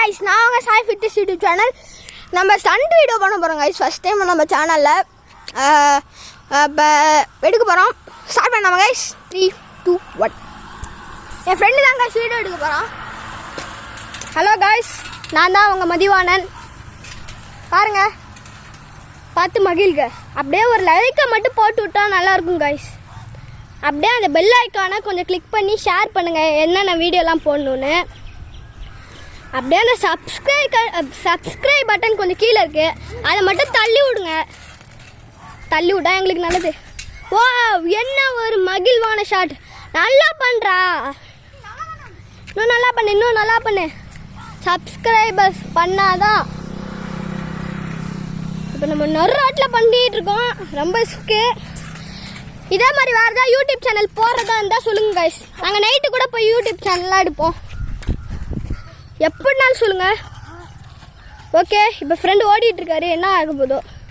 guys, நான் உங்கள் Sai fitness YouTube channel. நம்ம ஸ்டண்ட் வீடியோ பண்ண போகிறோம் guys. ஃபஸ்ட் டைம் நம்ம சேனலில் இப்போ எடுக்க போகிறோம். ஸ்டார்ட் பண்ணாமல் guys. 3, 2, 1. என் ஃப்ரெண்டு தான் guys வீடியோ எடுக்க போகிறோம். ஹலோ guys, நான் தான் உங்கள் மதிவாணன். பாருங்க, பார்த்து மகிழ்க. அப்படியே ஒரு லைக்கை மட்டும் போட்டு விட்டால் நல்லாயிருக்கும் guys. அப்படியே அந்த பெல் ஐக்கானை கொஞ்சம் கிளிக் பண்ணி ஷேர் பண்ணுங்கள் என்னென்ன வீடியோலாம் போடணுன்னு. அப்படியே அந்த சப்ஸ்கிரைப் பட்டன் கொஞ்சம் கீழே இருக்குது, அதை மட்டும் தள்ளி விடுங்க. தள்ளி விட்டா எங்களுக்கு நல்லது. ஓ, என்ன ஒரு மகிழ்வான ஷாட். நல்லா பண்ணுறா, இன்னும் நல்லா பண்ணு. சப்ஸ்கிரைபர்ஸ் பண்ணாதான். இப்போ நம்ம நொறாட்டில் பண்ணிகிட்டு இருக்கோம். ரொம்ப ரிஸ்க்கு. இதே மாதிரி வேறு ஏதாவது யூடியூப் சேனல் போடுறதா இருந்தால் சொல்லுங்கள் கைஸ். நாங்கள் நைட்டு கூட போய் யூடியூப் சேனல்லாம் எடுப்போம். எப்படினாலும் சொல்லுங்கள். ஓகே, இப்போ ஃப்ரெண்டு ஓடிட்டுருக்காரு, என்ன ஆக போதோ.